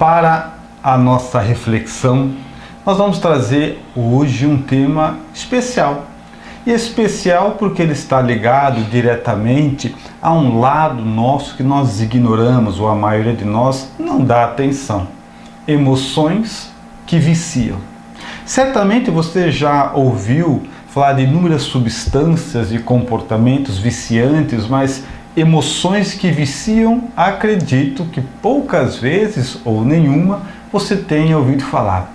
Para a nossa reflexão, nós vamos trazer hoje um tema especial. E especial porque ele está ligado diretamente a um lado nosso que nós ignoramos, ou a maioria de nós não dá atenção. Emoções que viciam. Certamente você já ouviu falar de inúmeras substâncias e comportamentos viciantes, mas emoções que viciam, acredito que poucas vezes ou nenhuma você tenha ouvido falar.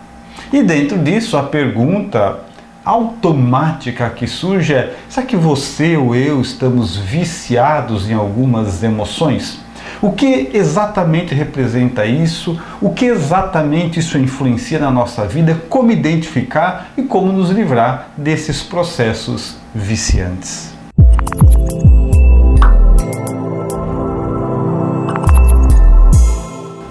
E dentro disso a pergunta automática que surge é: será que você ou eu estamos viciados em algumas emoções? O que exatamente representa isso? O que exatamente isso influencia na nossa vida? Como identificar e como nos livrar desses processos viciantes?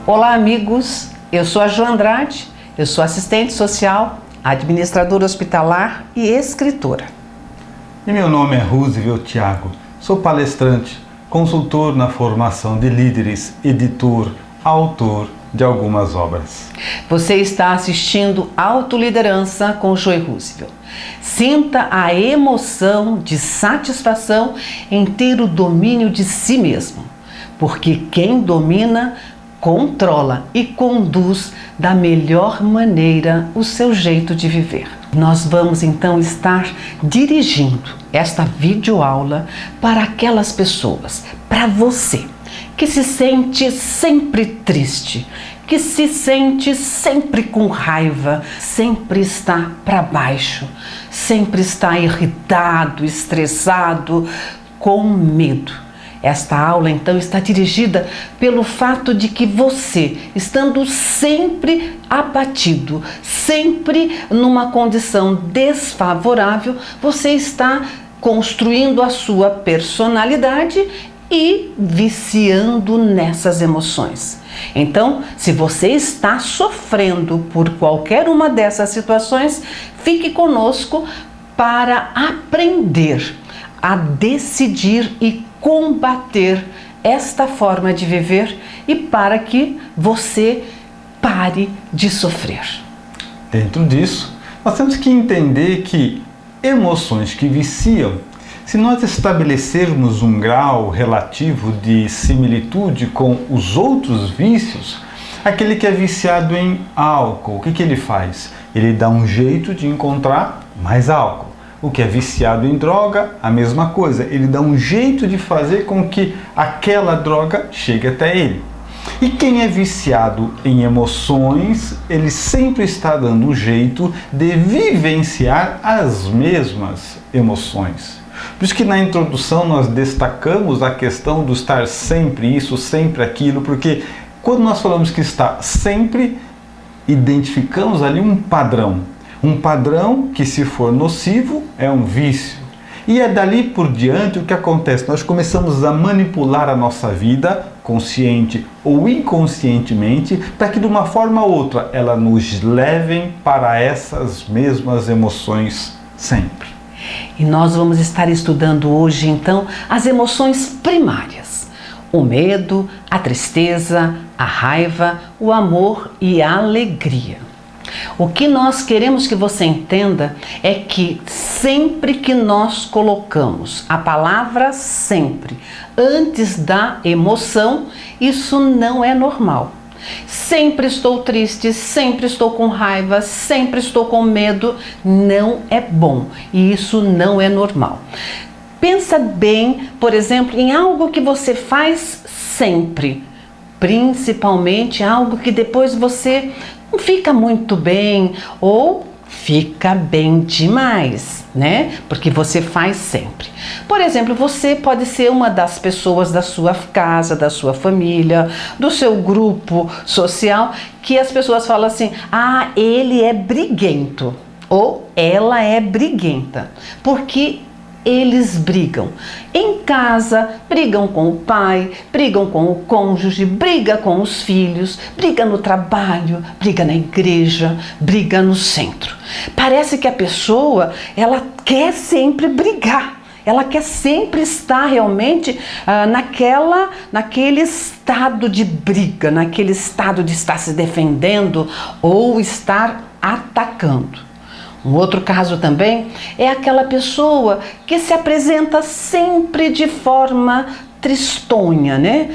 Olá amigos, eu sou a Jo Andrade, eu sou assistente social, administradora hospitalar e escritora. E meu nome é Roosevelt Thiago, sou palestrante, consultor na formação de líderes, editor, autor de algumas obras. Você está assistindo Autoliderança com Joy Roosevelt. Sinta a emoção de satisfação em ter o domínio de si mesmo, porque quem domina controla e conduz da melhor maneira o seu jeito de viver. Nós vamos então estar dirigindo esta videoaula para aquelas pessoas, para você, que se sente sempre triste, que se sente sempre com raiva, sempre está para baixo, sempre está irritado, estressado, com medo. Esta aula, então, está dirigida pelo fato de que você, estando sempre abatido, sempre numa condição desfavorável, você está construindo a sua personalidade e viciando nessas emoções. Então, se você está sofrendo por qualquer uma dessas situações, fique conosco para aprender a decidir e combater esta forma de viver e para que você pare de sofrer. Dentro disso, nós temos que entender que emoções que viciam, se nós estabelecermos um grau relativo de similitude com os outros vícios, aquele que é viciado em álcool, o que ele faz? Ele dá um jeito de encontrar mais álcool. O que é viciado em droga, a mesma coisa. Ele dá um jeito de fazer com que aquela droga chegue até ele. E quem é viciado em emoções, ele sempre está dando um jeito de vivenciar as mesmas emoções. Por isso que na introdução nós destacamos a questão do estar sempre isso, sempre aquilo, porque quando nós falamos que está sempre, identificamos ali um padrão. Um padrão que, se for nocivo, é um vício. E é dali por diante o que acontece. Nós começamos a manipular a nossa vida, consciente ou inconscientemente, para que de uma forma ou outra ela nos levem para essas mesmas emoções sempre. E nós vamos estar estudando hoje, então, as emoções primárias. O medo, a tristeza, a raiva, o amor e a alegria. O que nós queremos que você entenda é que sempre que nós colocamos a palavra sempre antes da emoção, isso não é normal. Sempre estou triste, sempre estou com raiva, sempre estou com medo, não é bom e isso não é normal. Pensa bem, por exemplo, em algo que você faz sempre, principalmente algo que depois você não fica muito bem ou fica bem demais, né? Porque você faz sempre. Por exemplo, você pode ser uma das pessoas da sua casa, da sua família, do seu grupo social, que as pessoas falam assim: ah, ele é briguento ou ela é briguenta, porque eles brigam em casa, brigam com o pai, brigam com o cônjuge, briga com os filhos, briga no trabalho, briga na igreja, briga no centro. Parece que a pessoa, ela quer sempre brigar Ela quer sempre estar realmente naquele estado de briga, naquele estado de estar se defendendo ou estar atacando. Um outro caso também é aquela pessoa que se apresenta sempre de forma tristonha, né?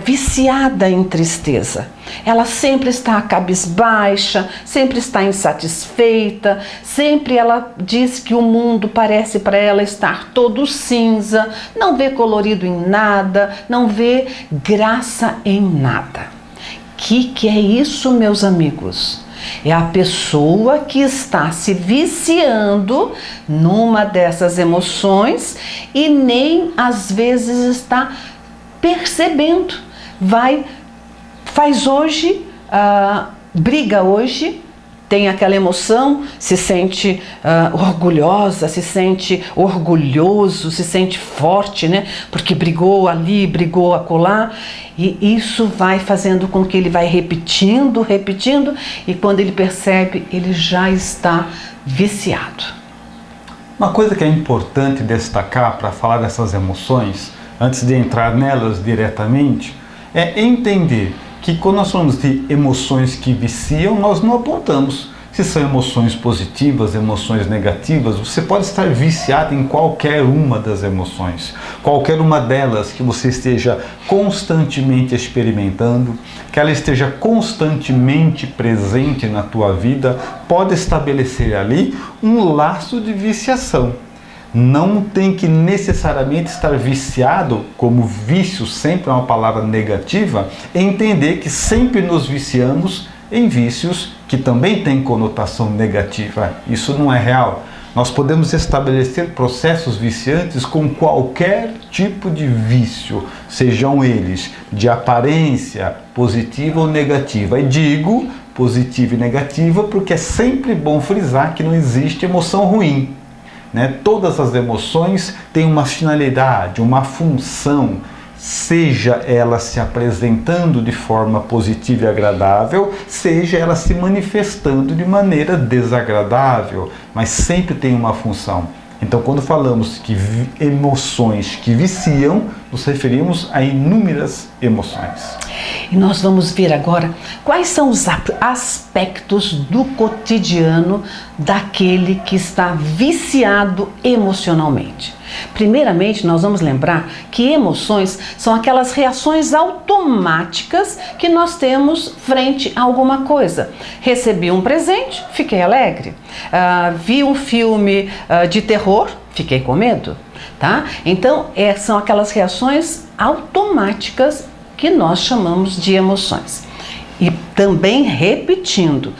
Viciada em tristeza. Ela sempre está cabisbaixa, sempre está insatisfeita, sempre ela diz que o mundo parece para ela estar todo cinza, não vê colorido em nada, não vê graça em nada. Que é isso, meus amigos? É a pessoa que está se viciando numa dessas emoções e nem às vezes está percebendo. Faz hoje, briga hoje, tem aquela emoção, se sente orgulhosa, se sente orgulhoso, se sente forte, né? Porque brigou ali, brigou acolá. E isso vai fazendo com que ele vai repetindo, e quando ele percebe, ele já está viciado. Uma coisa que é importante destacar para falar dessas emoções, antes de entrar nelas diretamente, é entender que quando nós falamos de emoções que viciam, nós não apontamos se são emoções positivas, emoções negativas. Você pode estar viciado em qualquer uma das emoções, qualquer uma delas que você esteja constantemente experimentando, que ela esteja constantemente presente na tua vida, pode estabelecer ali um laço de viciação. Não tem que necessariamente estar viciado, como vício sempre é uma palavra negativa, entender que sempre nos viciamos em vícios que também têm conotação negativa. Isso não é real. Nós podemos estabelecer processos viciantes com qualquer tipo de vício, sejam eles de aparência positiva ou negativa. E digo positiva e negativa porque é sempre bom frisar que não existe emoção ruim. Todas as emoções têm uma finalidade, uma função, seja ela se apresentando de forma positiva e agradável, seja ela se manifestando de maneira desagradável, mas sempre tem uma função. Então, quando falamos que emoções que viciam, nos referimos a inúmeras emoções. E nós vamos ver agora quais são os aspectos do cotidiano daquele que está viciado emocionalmente. Primeiramente, nós vamos lembrar que emoções são aquelas reações automáticas que nós temos frente a alguma coisa. Recebi um presente, fiquei alegre. Vi um filme de terror, fiquei com medo. Tá? Então, são aquelas reações automáticas que nós chamamos de emoções. E também repetindo,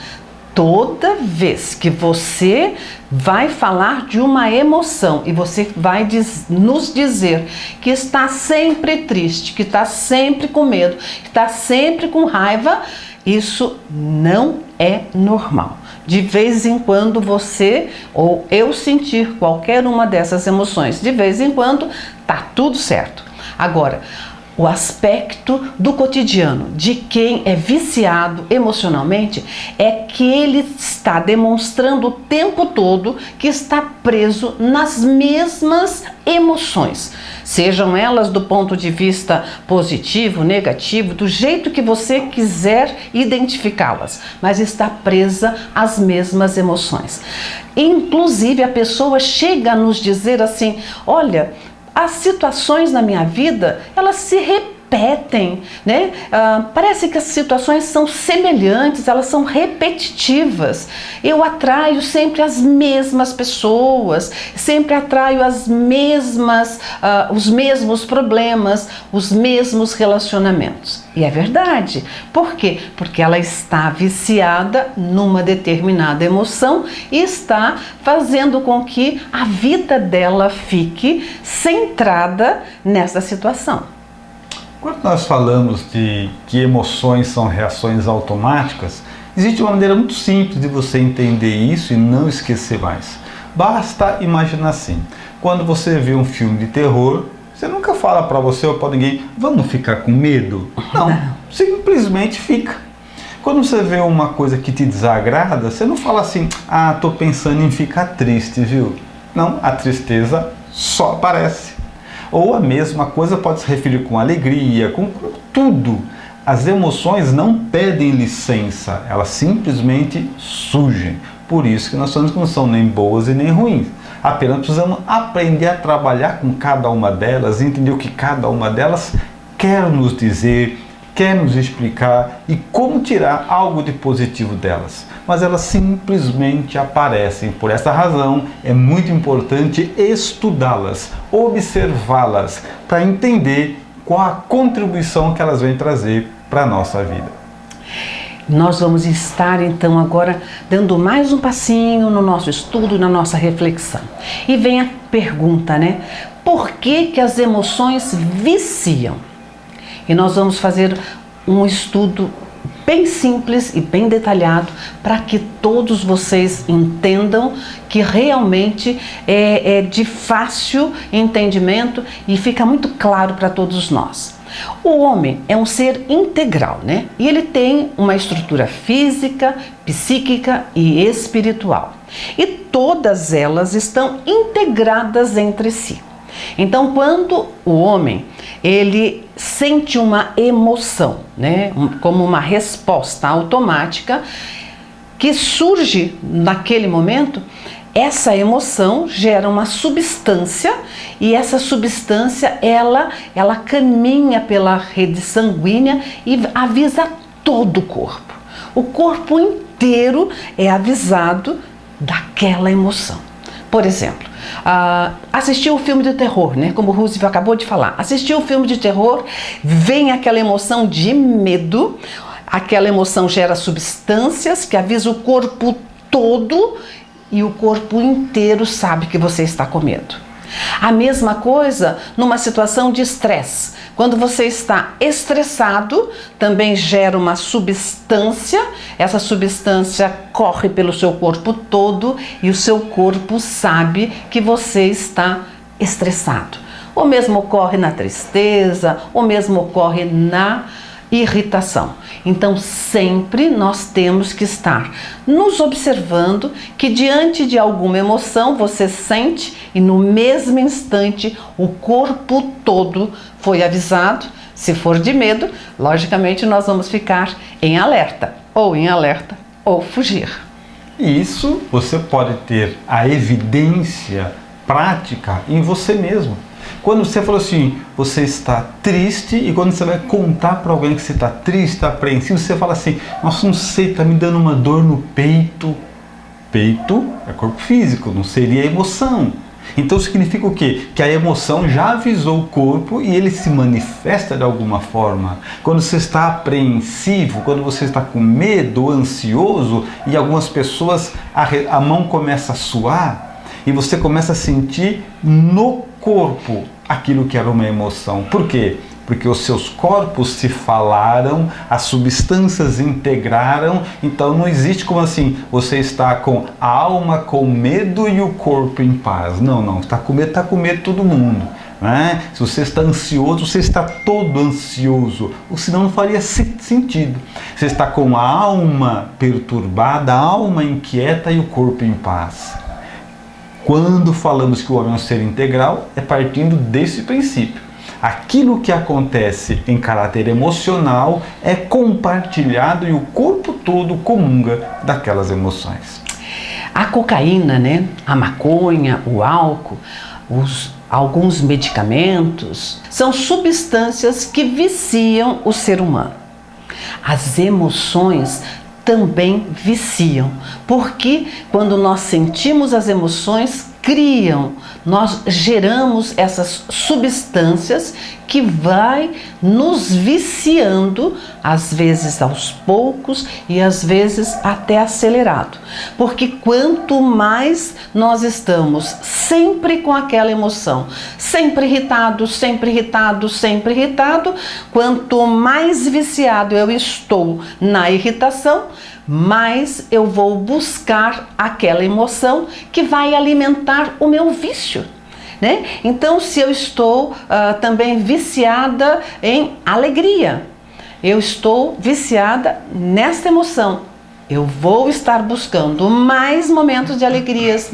toda vez que você vai falar de uma emoção e você vai nos dizer que está sempre triste, que está sempre com medo, que está sempre com raiva, isso não é normal. De vez em quando você ou eu sentir qualquer uma dessas emoções, de vez em quando tá tudo certo. Agora, o aspecto do cotidiano de quem é viciado emocionalmente é que ele está demonstrando o tempo todo que está preso nas mesmas emoções, sejam elas do ponto de vista positivo, negativo, do jeito que você quiser identificá-las, mas está presa às mesmas emoções. Inclusive a pessoa chega a nos dizer assim: olha, as situações na minha vida, elas se repetem, né? Parece que as situações são semelhantes, elas são repetitivas. Eu atraio sempre as mesmas pessoas, sempre atraio os mesmos problemas, os mesmos relacionamentos. E é verdade. Por quê? Porque ela está viciada numa determinada emoção e está fazendo com que a vida dela fique centrada nessa situação. Quando nós falamos de que emoções são reações automáticas, existe uma maneira muito simples de você entender isso e não esquecer mais. Basta imaginar assim: quando você vê um filme de terror, você nunca fala para você ou para ninguém, vamos ficar com medo? Não, simplesmente fica. Quando você vê uma coisa que te desagrada, você não fala assim, tô pensando em ficar triste, viu? Não, a tristeza só aparece. Ou a mesma coisa pode se referir com alegria, com tudo. As emoções não pedem licença, elas simplesmente surgem. Por isso que nós sabemos que não são nem boas e nem ruins. Apenas precisamos aprender a trabalhar com cada uma delas, entender o que cada uma delas quer nos dizer, quer nos explicar e como tirar algo de positivo delas. Mas elas simplesmente aparecem. Por essa razão, é muito importante estudá-las, observá-las, para entender qual a contribuição que elas vêm trazer para a nossa vida. Nós vamos estar então agora dando mais um passinho no nosso estudo, na nossa reflexão. E vem a pergunta, né? Por que as emoções viciam? E nós vamos fazer um estudo bem simples e bem detalhado para que todos vocês entendam que realmente é de fácil entendimento e fica muito claro para todos nós. O homem é um ser integral, né? E ele tem uma estrutura física, psíquica e espiritual. E todas elas estão integradas entre si. Então, quando o homem ele sente uma emoção, né, como uma resposta automática que surge naquele momento, essa emoção gera uma substância e essa substância ela caminha pela rede sanguínea e avisa todo o corpo. O corpo inteiro é avisado daquela emoção. Por exemplo, assistir o filme de terror, né? Como o Roosevelt acabou de falar. Assistir o filme de terror, vem aquela emoção de medo, aquela emoção gera substâncias que avisam o corpo todo e o corpo inteiro sabe que você está com medo. A mesma coisa numa situação de estresse. Quando você está estressado, também gera uma substância, essa substância corre pelo seu corpo todo e o seu corpo sabe que você está estressado. O mesmo ocorre na tristeza, o mesmo ocorre na irritação. Então sempre nós temos que estar nos observando que diante de alguma emoção você sente e no mesmo instante o corpo todo foi avisado. Se for de medo, logicamente nós vamos ficar em alerta ou fugir. E isso você pode ter a evidência prática em você mesmo. Quando você falou assim, você está triste, e quando você vai contar para alguém que você está triste, está apreensivo, você fala assim, nossa, não sei, está me dando uma dor no peito. Peito é corpo físico, não seria emoção. Então significa o quê? Que a emoção já avisou o corpo e ele se manifesta de alguma forma. Quando você está apreensivo, quando você está com medo, ansioso, e algumas pessoas, a mão começa a suar, e você começa a sentir no corpo aquilo que era uma emoção. Por quê? Porque os seus corpos se falaram, as substâncias integraram, então não existe como assim, você está com a alma com medo e o corpo em paz. Não, está com medo todo mundo. Né? Se você está ansioso, você está todo ansioso, ou senão não faria sentido. Você está com a alma perturbada, a alma inquieta e o corpo em paz. Quando falamos que o homem é um ser integral, é partindo desse princípio. Aquilo que acontece em caráter emocional é compartilhado e o corpo todo comunga daquelas emoções. A cocaína, né? A maconha, o álcool, alguns medicamentos são substâncias que viciam o ser humano. As emoções também viciam, porque quando nós sentimos as emoções, nós geramos essas substâncias que vai nos viciando, às vezes aos poucos e às vezes até acelerado. Porque quanto mais nós estamos sempre com aquela emoção, sempre irritado, quanto mais viciado eu estou na irritação, mais eu vou buscar aquela emoção que vai alimentar o meu vício, né? Então, se eu estou também viciada em alegria, eu estou viciada nesta emoção, eu vou estar buscando mais momentos de alegrias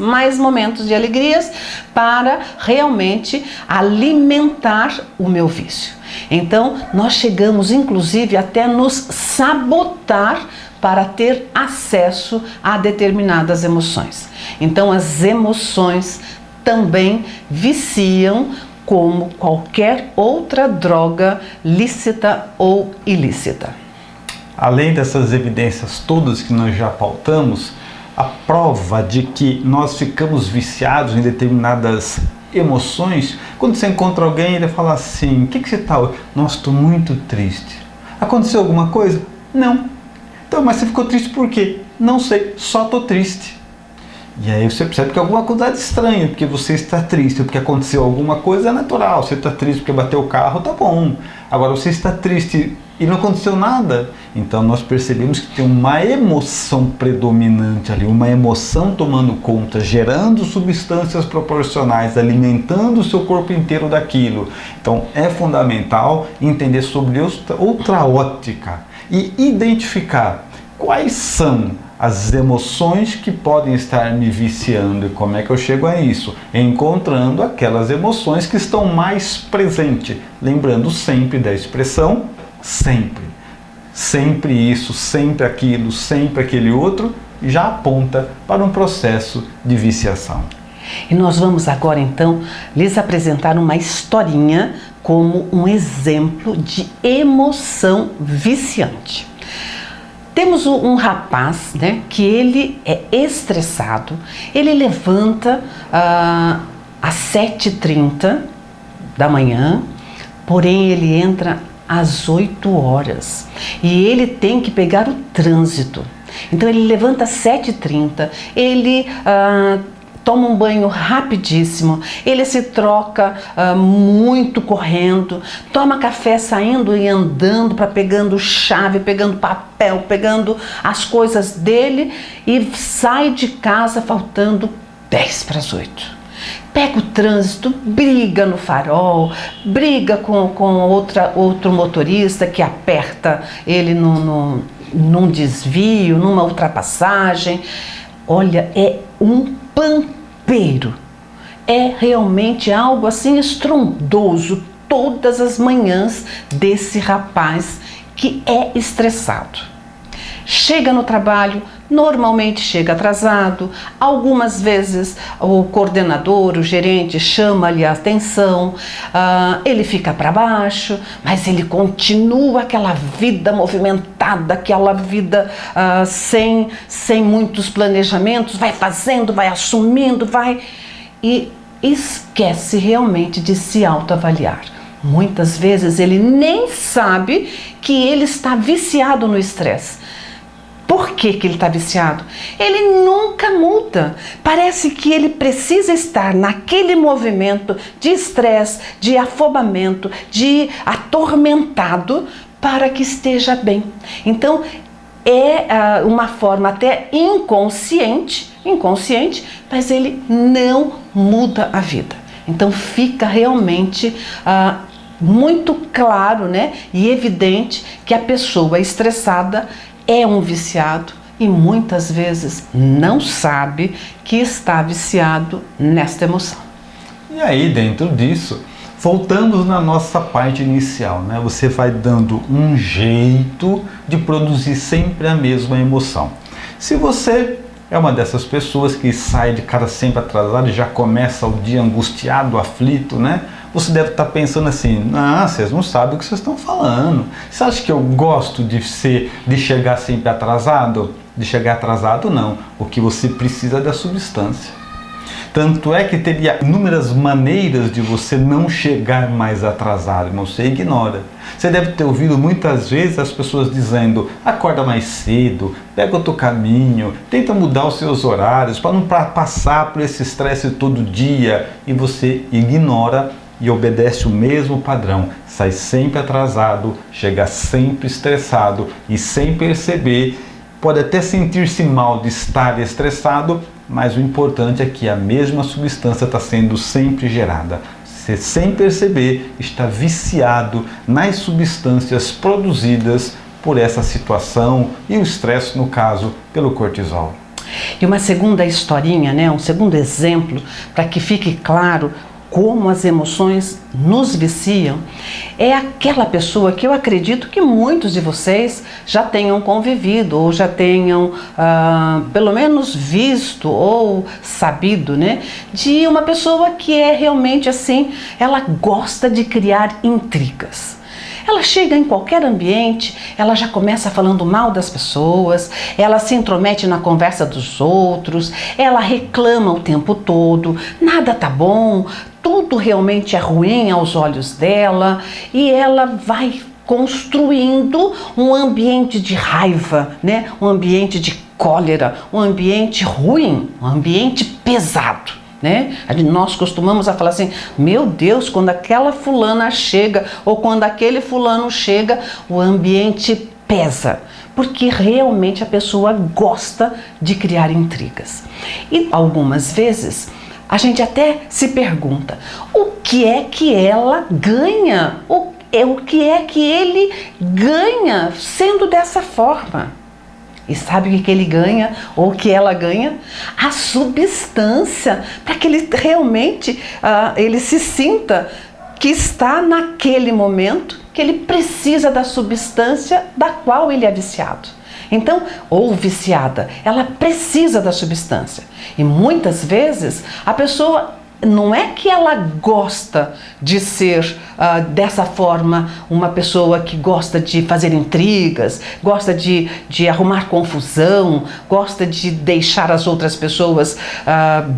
para realmente alimentar o meu vício. Então, nós chegamos inclusive até nos sabotar para ter acesso a determinadas emoções. Então, as emoções também viciam como qualquer outra droga lícita ou ilícita. Além dessas evidências todas que nós já pautamos, a prova de que nós ficamos viciados em determinadas emoções, quando você encontra alguém, ele fala assim: o que você está hoje? Nossa, estou muito triste. Aconteceu alguma coisa? Não. Então, mas você ficou triste por quê? Não sei, só estou triste. E aí você percebe que é alguma coisa estranha, porque você está triste, porque aconteceu alguma coisa, é natural. Você está triste porque bateu o carro, tá bom. Agora, você está triste e não aconteceu nada, então nós percebemos que tem uma emoção predominante ali, uma emoção tomando conta, gerando substâncias proporcionais, alimentando o seu corpo inteiro daquilo. Então é fundamental entender sobre outra ótica e identificar quais são as emoções que podem estar me viciando e como é que eu chego a isso? Encontrando aquelas emoções que estão mais presentes, lembrando sempre da expressão sempre. Sempre isso, sempre aquilo, sempre aquele outro, já aponta para um processo de viciação. E nós vamos agora então lhes apresentar uma historinha como um exemplo de emoção viciante. Temos um rapaz, né, que ele é estressado, ele levanta às 7h30 da manhã, porém ele entra às 8 horas e ele tem que pegar o trânsito. Então ele levanta às 7h30, ele toma um banho rapidíssimo, ele se troca muito correndo, toma café saindo e andando, para pegando chave, pegando papel, pegando as coisas dele e sai de casa faltando 7:50. Pega o trânsito, briga no farol, briga com outro motorista que aperta ele num desvio, numa ultrapassagem. Olha, é um pampeiro. É realmente algo assim estrondoso todas as manhãs desse rapaz que é estressado. Chega no trabalho, normalmente chega atrasado, algumas vezes o coordenador, o gerente chama-lhe a atenção, ele fica para baixo, mas ele continua aquela vida movimentada, aquela vida sem muitos planejamentos, vai fazendo, vai assumindo, e esquece realmente de se autoavaliar. Muitas vezes ele nem sabe que ele está viciado no estresse. Por que ele está viciado? Ele nunca muda. Parece que ele precisa estar naquele movimento de estresse, de afobamento, de atormentado para que esteja bem. Então, é uma forma até inconsciente, mas ele não muda a vida. Então, fica realmente muito claro, né, e evidente que a pessoa estressada é um viciado e muitas vezes não sabe que está viciado nesta emoção. E aí, dentro disso, voltamos na nossa parte inicial, né? Você vai dando um jeito de produzir sempre a mesma emoção. Se você é uma dessas pessoas que sai de casa sempre atrasado e já começa o dia angustiado, aflito, né? Você deve estar pensando assim: vocês não sabem o que vocês estão falando. Você acha que eu gosto de chegar sempre atrasado? De chegar atrasado, não. O que você precisa é da substância. Tanto é que teria inúmeras maneiras de você não chegar mais atrasado, mas você ignora. Você deve ter ouvido muitas vezes as pessoas dizendo: acorda mais cedo, pega outro caminho, tenta mudar os seus horários para não passar por esse estresse todo dia, e você ignora e obedece o mesmo padrão, sai sempre atrasado, chega sempre estressado e sem perceber, pode até sentir-se mal de estar estressado, mas o importante é que a mesma substância está sendo sempre gerada. Você, sem perceber, está viciado nas substâncias produzidas por essa situação e o estresse, no caso, pelo cortisol. E uma segunda historinha, né? Um segundo exemplo, para que fique claro como as emoções nos viciam, é aquela pessoa que eu acredito que muitos de vocês já tenham convivido ou já tenham pelo menos visto ou sabido, né? De uma pessoa que é realmente assim, ela gosta de criar intrigas. Ela chega em qualquer ambiente, ela já começa falando mal das pessoas, ela se intromete na conversa dos outros, ela reclama o tempo todo, nada tá bom, tudo realmente é ruim aos olhos dela e ela vai construindo um ambiente de raiva, né? Um ambiente de cólera, um ambiente ruim, um ambiente pesado. Né? Nós costumamos a falar assim, meu Deus, quando aquela fulana chega ou quando aquele fulano chega, o ambiente pesa, porque realmente a pessoa gosta de criar intrigas. E algumas vezes a gente até se pergunta, o que é que ela ganha? O que é que ele ganha sendo dessa forma? E sabe o que ele ganha, ou o que ela ganha? A substância, para que ele realmente ele se sinta que está naquele momento, que ele precisa da substância da qual ele é viciado. Então, ou viciada, ela precisa da substância. E muitas vezes a pessoa não é que ela gosta de ser dessa forma uma pessoa que gosta de fazer intrigas, gosta de arrumar confusão, gosta de deixar as outras pessoas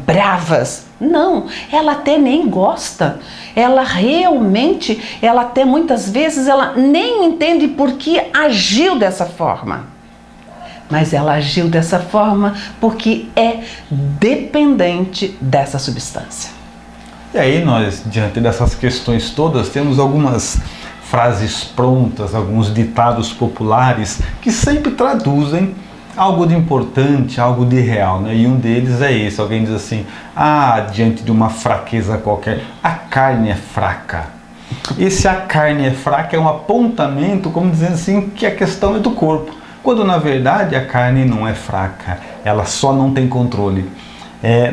bravas. Não, ela até nem gosta. Ela realmente, ela até muitas vezes, ela nem entende por que agiu dessa forma. Mas ela agiu dessa forma porque é dependente dessa substância. E aí nós, diante dessas questões todas, temos algumas frases prontas, alguns ditados populares que sempre traduzem algo de importante, algo de real, né? E um deles é esse, alguém diz assim, diante de uma fraqueza qualquer, a carne é fraca. Esse a carne é fraca é um apontamento, como dizendo assim, que a questão é do corpo. Quando na verdade a carne não é fraca, ela só não tem controle.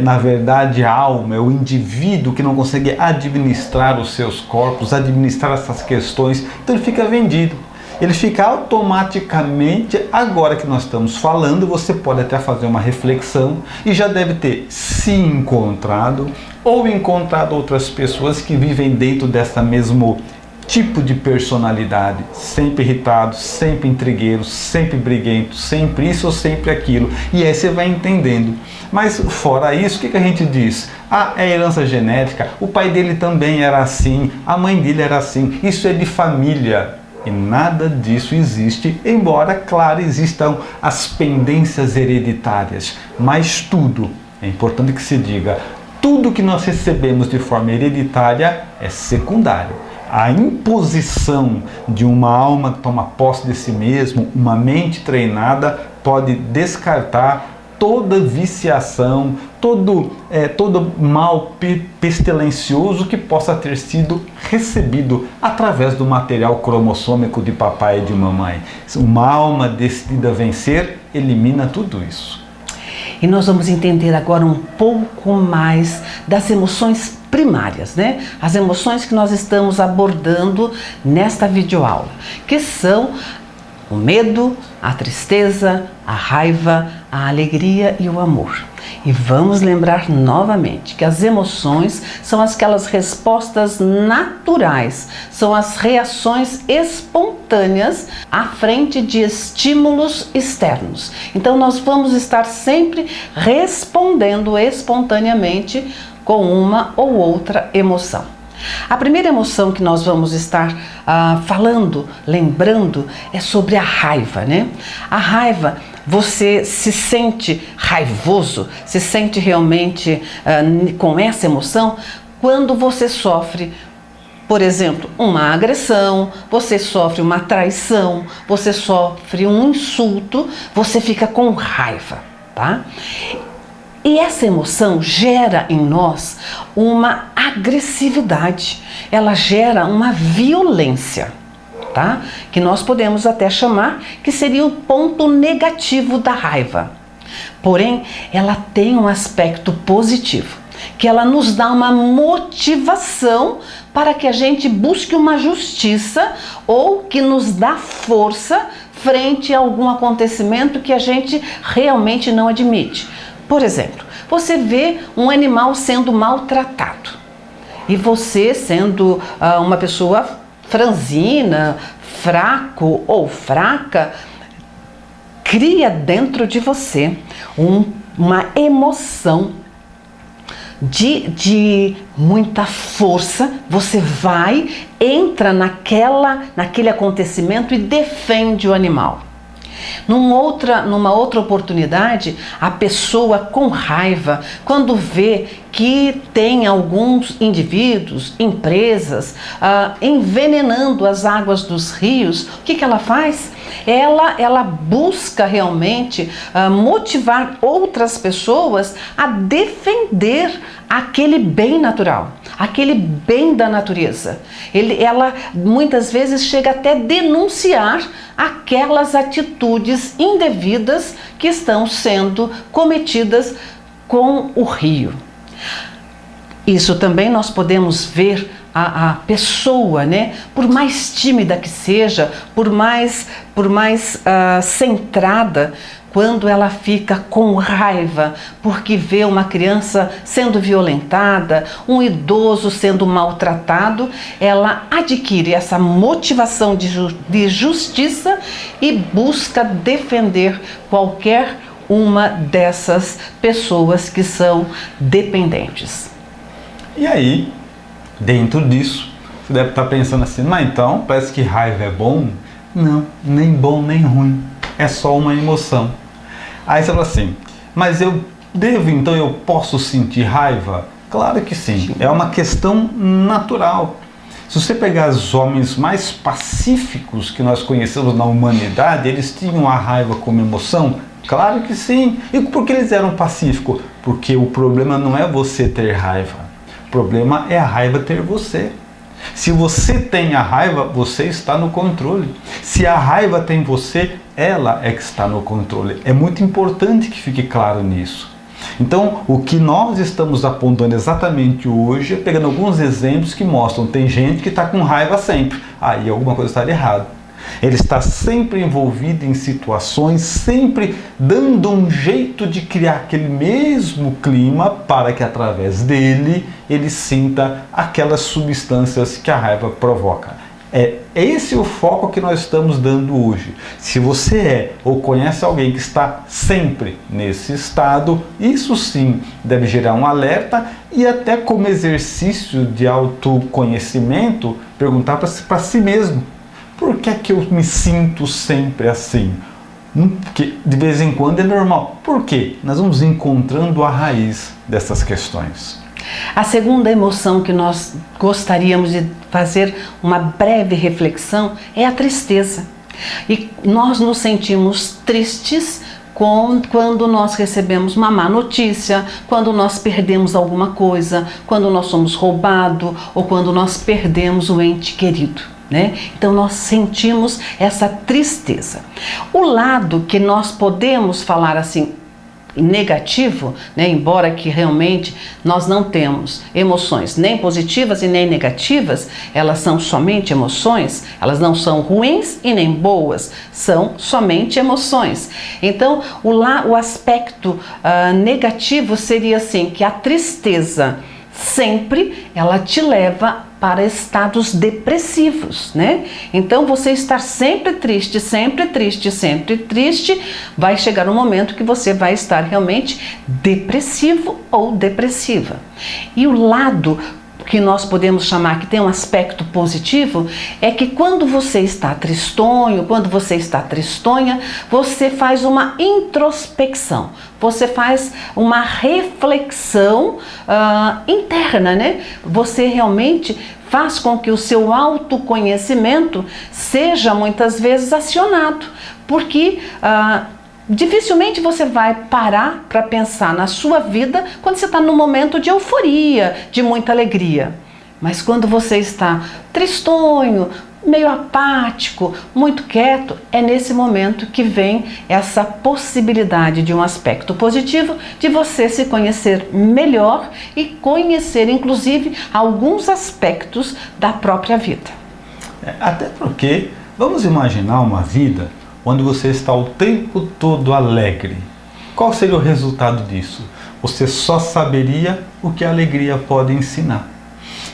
Na verdade a alma é o indivíduo que não consegue administrar os seus corpos, administrar essas questões, então ele fica vendido. Ele fica automaticamente, agora que nós estamos falando, você pode até fazer uma reflexão e já deve ter se encontrado ou encontrado outras pessoas que vivem dentro dessa mesmo tipo de personalidade, sempre irritado, sempre intrigueiro, sempre briguento, sempre isso ou sempre aquilo. E aí você vai entendendo. Mas fora isso, o que a gente diz? É herança genética, o pai dele também era assim, a mãe dele era assim, isso é de família. E nada disso existe, embora, claro, existam as pendências hereditárias. Mas tudo, é importante que se diga, tudo que nós recebemos de forma hereditária é secundário. A imposição de uma alma que toma posse de si mesmo, uma mente treinada, pode descartar toda viciação, todo mal pestilencioso que possa ter sido recebido através do material cromossômico de papai e de mamãe. Uma alma decidida a vencer elimina tudo isso. E nós vamos entender agora um pouco mais das emoções primárias, né? As emoções que nós estamos abordando nesta videoaula, que são o medo, a tristeza, a raiva, a alegria e o amor. E vamos lembrar novamente que as emoções são aquelas respostas naturais, são as reações espontâneas à frente de estímulos externos. Então nós vamos estar sempre respondendo espontaneamente com uma ou outra emoção. A primeira emoção que nós vamos estar falando, lembrando, é sobre a raiva, né? A raiva, você se sente raivoso, se sente realmente com essa emoção quando você sofre, por exemplo, uma agressão, você sofre uma traição, você sofre um insulto, você fica com raiva, tá? E essa emoção gera em nós uma agressividade, ela gera uma violência. tá? Que nós podemos até chamar que seria o ponto negativo da raiva. Porém, ela tem um aspecto positivo, que ela nos dá uma motivação para que a gente busque uma justiça ou que nos dá força frente a algum acontecimento que a gente realmente não admite. Por exemplo, você vê um animal sendo maltratado e você, sendo uma pessoa franzina, fraco ou fraca, cria dentro de você uma emoção de muita força. Você vai, entra naquele acontecimento e defende o animal. Numa outra oportunidade, a pessoa com raiva, quando vê que tem alguns indivíduos, empresas, envenenando as águas dos rios, o que ela faz? Ela busca realmente motivar outras pessoas a defender aquele bem natural, aquele bem da natureza. Ela muitas vezes chega até denunciar aquelas atitudes indevidas que estão sendo cometidas com o rio. Isso também nós podemos ver a pessoa, né? Por mais tímida que seja, por mais centrada, quando ela fica com raiva porque vê uma criança sendo violentada, um idoso sendo maltratado, ela adquire essa motivação de justiça e busca defender qualquer uma dessas pessoas que são dependentes. E aí, dentro disso, você deve estar pensando assim, mas então, parece que raiva é bom? Não, nem bom nem ruim, é só uma emoção. Aí você fala assim, mas eu posso sentir raiva? Claro que sim, é uma questão natural. Se você pegar os homens mais pacíficos que nós conhecemos na humanidade, eles tinham a raiva como emoção? Claro que sim. E por que eles eram pacíficos? Porque o problema não é você ter raiva. O problema é a raiva ter você. Se você tem a raiva, você está no controle. Se a raiva tem você, ela é que está no controle. É muito importante que fique claro nisso. Então, o que nós estamos apontando exatamente hoje é pegando alguns exemplos que mostram que tem gente que está com raiva sempre. Aí alguma coisa está errada. Ele está sempre envolvido em situações, sempre dando um jeito de criar aquele mesmo clima para que através dele ele sinta aquelas substâncias que a raiva provoca. É esse o foco que nós estamos dando hoje. Se você é ou conhece alguém que está sempre nesse estado, isso sim deve gerar um alerta e até como exercício de autoconhecimento, perguntar para si mesmo. Por que é que eu me sinto sempre assim? Porque de vez em quando é normal. Por quê? Nós vamos encontrando a raiz dessas questões. A segunda emoção que nós gostaríamos de fazer uma breve reflexão é a tristeza. E nós nos sentimos tristes quando nós recebemos uma má notícia, quando nós perdemos alguma coisa, quando nós somos roubados ou quando nós perdemos o ente querido. Né? Então nós sentimos essa tristeza. O lado que nós podemos falar assim negativo, né? Embora que realmente nós não temos emoções nem positivas e nem negativas, elas são somente emoções, elas não são ruins e nem boas, são somente emoções. Então o aspecto negativo seria assim, que a tristeza sempre ela te leva para estados depressivos, né? Então você estar sempre triste, vai chegar um momento que você vai estar realmente depressivo ou depressiva. E o lado que nós podemos chamar que tem um aspecto positivo é que quando você está tristonho, quando você está tristonha, você faz uma introspecção, você faz uma reflexão interna, né? Você realmente faz com que o seu autoconhecimento seja muitas vezes acionado, porque dificilmente você vai parar para pensar na sua vida quando você está num momento de euforia, de muita alegria. Mas quando você está tristonho, meio apático, muito quieto, é nesse momento que vem essa possibilidade de um aspecto positivo de você se conhecer melhor e conhecer inclusive alguns aspectos da própria vida. Até porque, vamos imaginar uma vida onde você está o tempo todo alegre. Qual seria o resultado disso? Você só saberia o que a alegria pode ensinar.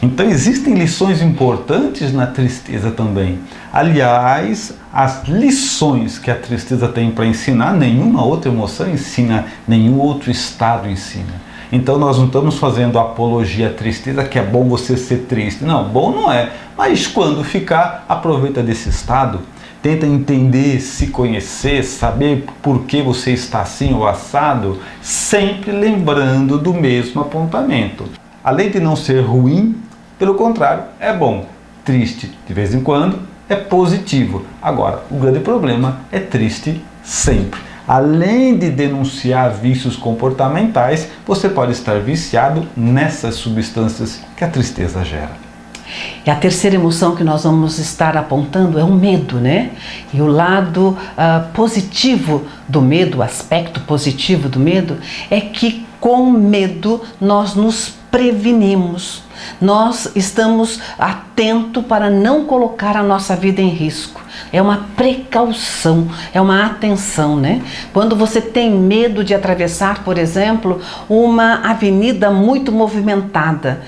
Então existem lições importantes na tristeza também. Aliás, as lições que a tristeza tem para ensinar, nenhuma outra emoção ensina, nenhum outro estado ensina. Então nós não estamos fazendo apologia à tristeza, que é bom você ser triste. Não, bom não é. Mas quando ficar, aproveita desse estado. Tenta entender, se conhecer, saber por que você está assim ou assado, sempre lembrando do mesmo apontamento. Além de não ser ruim, pelo contrário, é bom. Triste de vez em quando é positivo. Agora, o grande problema é triste sempre. Além de denunciar vícios comportamentais, você pode estar viciado nessas substâncias que a tristeza gera. E a terceira emoção que nós vamos estar apontando é o medo, né? E o lado positivo do medo, o aspecto positivo do medo, é que com medo nós nos prevenimos. Nós estamos atentos para não colocar a nossa vida em risco. É uma precaução, é uma atenção, né? Quando você tem medo de atravessar, por exemplo, uma avenida muito movimentada,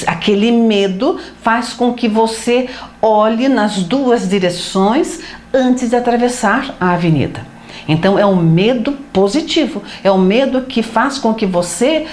aquele medo faz com que você olhe nas duas direções antes de atravessar a avenida. Então é um medo positivo, é um medo que faz com que você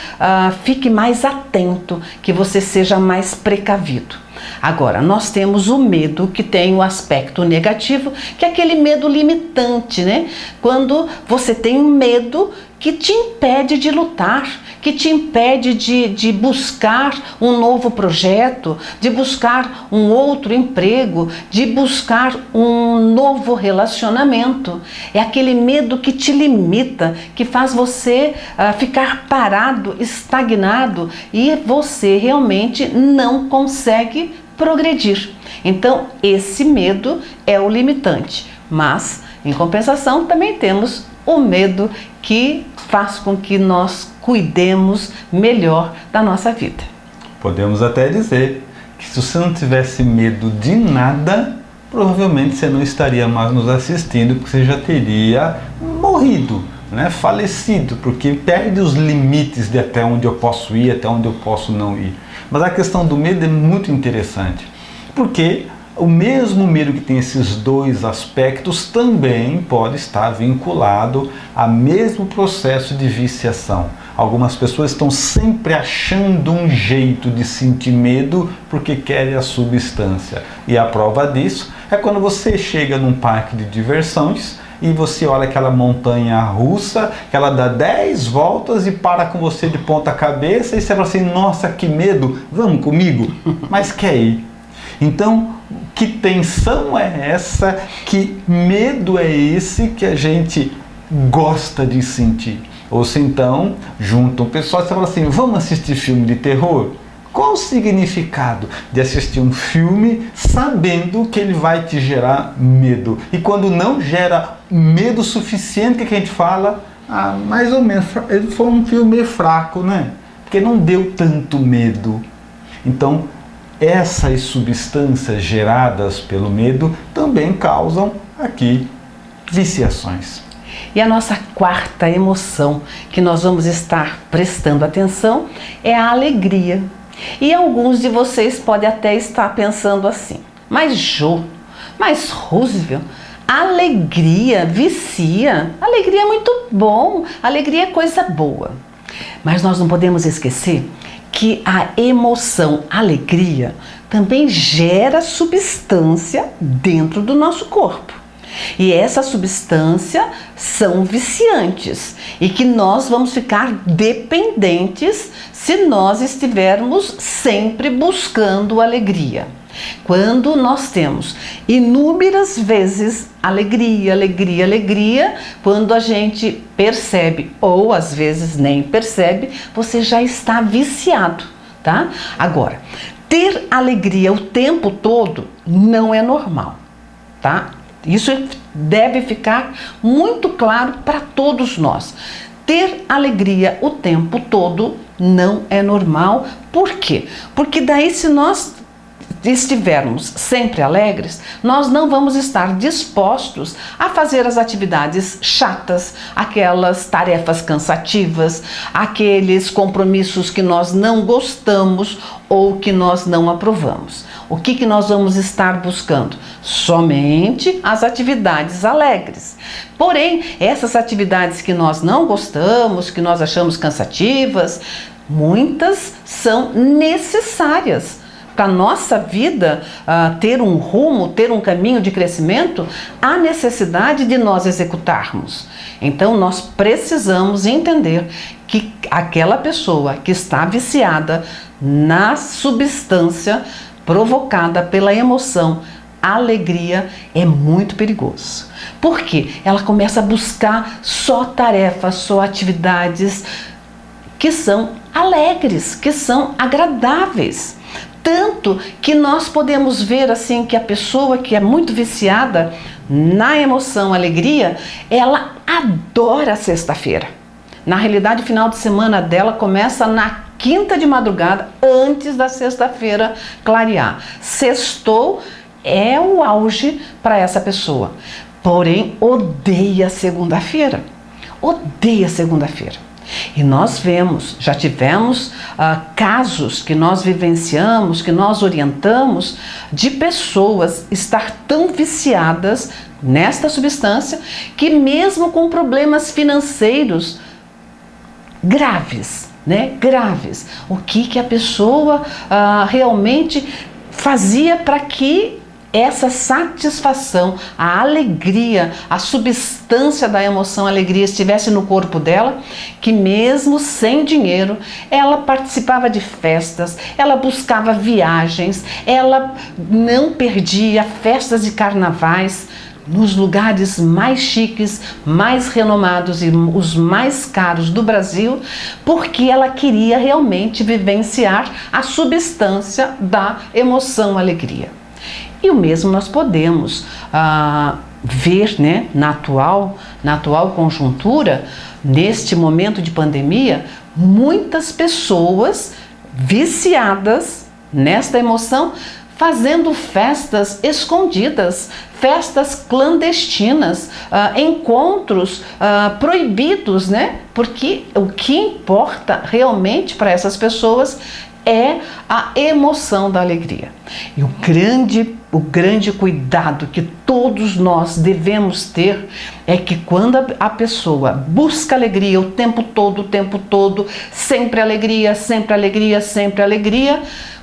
fique mais atento, que você seja mais precavido. Agora, nós temos o medo que tem o aspecto negativo, que é aquele medo limitante, né? Quando você tem um medo que te impede de lutar, que te impede de buscar um novo projeto, de buscar um outro emprego, de buscar um novo relacionamento. É aquele medo que te limita, que faz você ficar parado, estagnado e você realmente não consegue progredir. Então, esse medo é o limitante, mas em compensação também temos o medo que faz com que nós cuidemos melhor da nossa vida. Podemos até dizer que se você não tivesse medo de nada, provavelmente você não estaria mais nos assistindo, porque você já teria morrido, né? Falecido, porque perde os limites de até onde eu posso ir, até onde eu posso não ir. Mas a questão do medo é muito interessante, porque o mesmo medo que tem esses dois aspectos também pode estar vinculado ao mesmo processo de viciação. Algumas pessoas estão sempre achando um jeito de sentir medo porque querem a substância. E a prova disso é quando você chega num parque de diversões e você olha aquela montanha russa, que ela dá 10 voltas e para com você de ponta cabeça e você fala assim, nossa, que medo, vamos comigo? Mas quer ir. Então, que tensão é essa? Que medo é esse que a gente gosta de sentir? Ou se então, juntam pessoas e você fala assim, vamos assistir filme de terror? Qual o significado de assistir um filme sabendo que ele vai te gerar medo? E quando não gera medo suficiente, o que a gente fala? Ah, mais ou menos, foi um filme meio fraco, né? Porque não deu tanto medo. Então, essas substâncias geradas pelo medo também causam aqui viciações. E a nossa quarta emoção que nós vamos estar prestando atenção é a alegria. E alguns de vocês podem até estar pensando assim, mas Jô, mas Roosevelt, alegria vicia, alegria é muito bom, alegria é coisa boa. Mas nós não podemos esquecer que a emoção alegria também gera substância dentro do nosso corpo. E essas substâncias são viciantes e que nós vamos ficar dependentes se nós estivermos sempre buscando alegria. Quando nós temos inúmeras vezes alegria, alegria, alegria, quando a gente percebe ou às vezes nem percebe, você já está viciado, tá? Agora, ter alegria o tempo todo não é normal, tá? Isso deve ficar muito claro para todos nós. Ter alegria o tempo todo não é normal. Por quê? Porque daí, se nós estivermos sempre alegres, nós não vamos estar dispostos a fazer as atividades chatas, aquelas tarefas cansativas, aqueles compromissos que nós não gostamos ou que nós não aprovamos. O que nós vamos estar buscando? Somente as atividades alegres. Porém, essas atividades que nós não gostamos, que nós achamos cansativas, muitas são necessárias. Para a nossa vida ter um rumo, ter um caminho de crescimento, há necessidade de nós executarmos. Então, nós precisamos entender que aquela pessoa que está viciada na substância provocada pela emoção, alegria, é muito perigoso. Por quê? Ela começa a buscar só tarefas, só atividades que são alegres, que são agradáveis. Tanto que nós podemos ver assim que a pessoa que é muito viciada na emoção alegria, ela adora a sexta-feira. Na realidade, o final de semana dela começa na quinta de madrugada, antes da sexta-feira clarear. Sextou é o auge para essa pessoa. Porém, odeia segunda-feira. Odeia segunda-feira. E nós vemos, já tivemos casos que nós vivenciamos, que nós orientamos, de pessoas estar tão viciadas nesta substância que mesmo com problemas financeiros graves, graves, o que a pessoa realmente fazia para que essa satisfação, a alegria, a substância da emoção, a alegria estivesse no corpo dela, que mesmo sem dinheiro, ela participava de festas, ela buscava viagens, ela não perdia festas de carnavais, nos lugares mais chiques, mais renomados e os mais caros do Brasil, porque ela queria realmente vivenciar a substância da emoção, alegria. E o mesmo nós podemos ver, na atual conjuntura, neste momento de pandemia, muitas pessoas viciadas nesta emoção, fazendo festas escondidas, festas clandestinas, encontros proibidos, Porque o que importa realmente para essas pessoas é a emoção da alegria. E o grande cuidado que todos nós devemos ter é que quando a pessoa busca alegria o tempo todo, sempre alegria, sempre alegria, sempre alegria,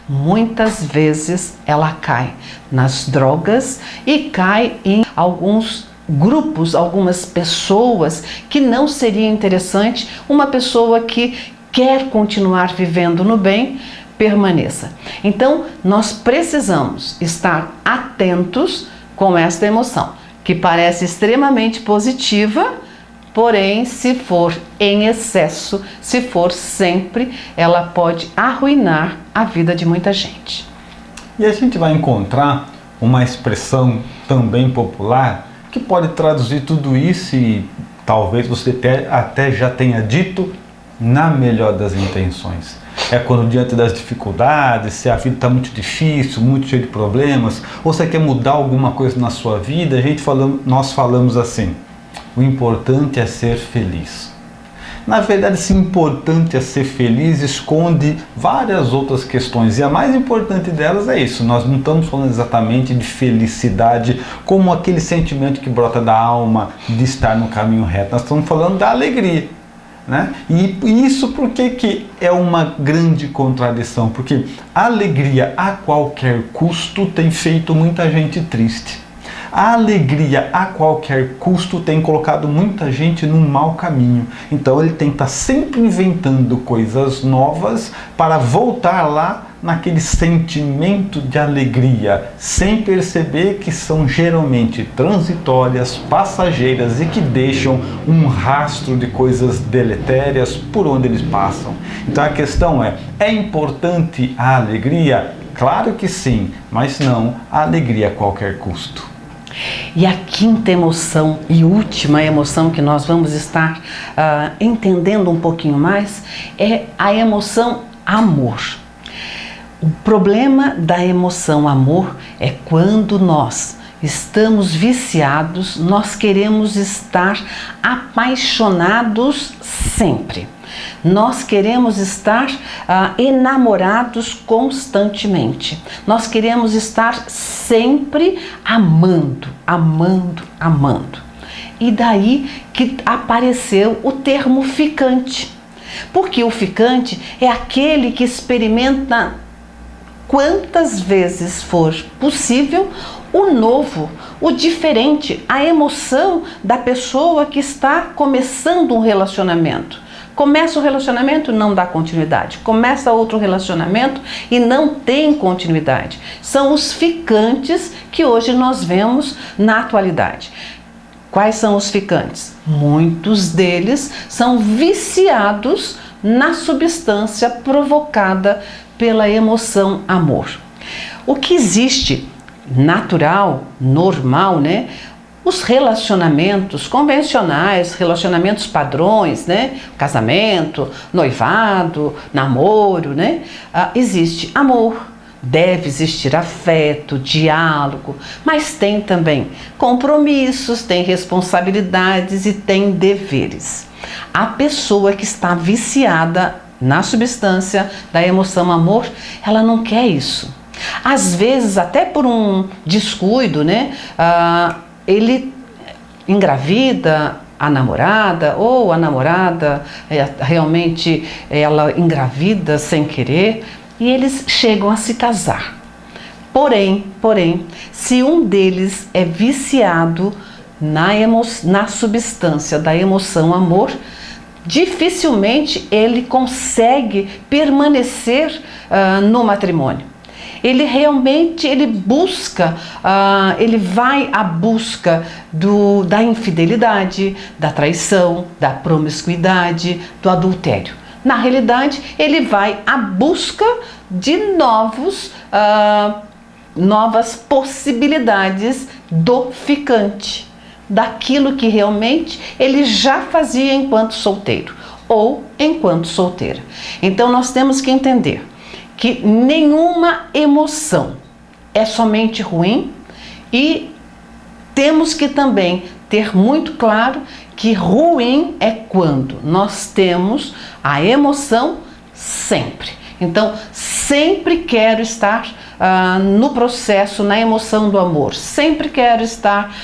muitas vezes ela cai nas drogas e cai em alguns grupos, algumas pessoas que não seria interessante uma pessoa que quer continuar vivendo no bem, permaneça. Então, nós precisamos estar atentos com esta emoção, que parece extremamente positiva, porém, se for em excesso, se for sempre, ela pode arruinar a vida de muita gente. E a gente vai encontrar uma expressão também popular que pode traduzir tudo isso e talvez você até já tenha dito na melhor das intenções. É quando diante das dificuldades, se a vida está muito difícil, muito cheia de problemas, ou você quer mudar alguma coisa na sua vida, nós falamos assim: o importante é ser feliz. Na verdade, esse importante é ser feliz esconde várias outras questões, e a mais importante delas é isso: nós não estamos falando exatamente de felicidade como aquele sentimento que brota da alma de estar no caminho reto, nós estamos falando da alegria. E isso porque é uma grande contradição, porque a alegria a qualquer custo tem feito muita gente triste. A alegria a qualquer custo tem colocado muita gente num mau caminho. Então ele tem que estar sempre inventando coisas novas para voltar lá naquele sentimento de alegria, sem perceber que são geralmente transitórias, passageiras e que deixam um rastro de coisas deletérias por onde eles passam. Então a questão é importante a alegria? claro que sim, mas não a alegria a qualquer custo. E a quinta emoção e última emoção que nós vamos estar entendendo um pouquinho mais é a emoção amor. O problema da emoção amor é quando nós estamos viciados, nós queremos estar apaixonados sempre. Nós queremos estar enamorados constantemente. Nós queremos estar sempre amando, amando, amando. E daí que apareceu o termo ficante. Porque o ficante é aquele que experimenta quantas vezes for possível o novo, o diferente, a emoção da pessoa que está começando um relacionamento. Começa o relacionamento, não dá continuidade. Começa outro relacionamento e não tem continuidade. São os ficantes que hoje nós vemos na atualidade. Quais são os ficantes? Muitos deles são viciados na substância provocada pela emoção amor. O que existe natural, normal, né? Os relacionamentos convencionais, relacionamentos padrões, né? Casamento, noivado, namoro, né? Existe amor, deve existir afeto, diálogo, mas tem também compromissos, tem responsabilidades e tem deveres. A pessoa que está viciada na substância da emoção amor, ela não quer isso. Às vezes, até por um descuido, né? Ele engravida a namorada, ou a namorada realmente ela engravida sem querer, e eles chegam a se casar. Porém, se um deles é viciado na substância da emoção amor, dificilmente ele consegue permanecer no matrimônio. Ele realmente busca, ele vai à busca da infidelidade, da traição, da promiscuidade, do adultério. Na realidade, ele vai à busca de novas possibilidades do ficante, daquilo que realmente ele já fazia enquanto solteiro ou enquanto solteira. Então nós temos que entender que nenhuma emoção é somente ruim e temos que também ter muito claro que ruim é quando nós temos a emoção sempre. Então, sempre quero estar no processo, na emoção do amor. Sempre quero estar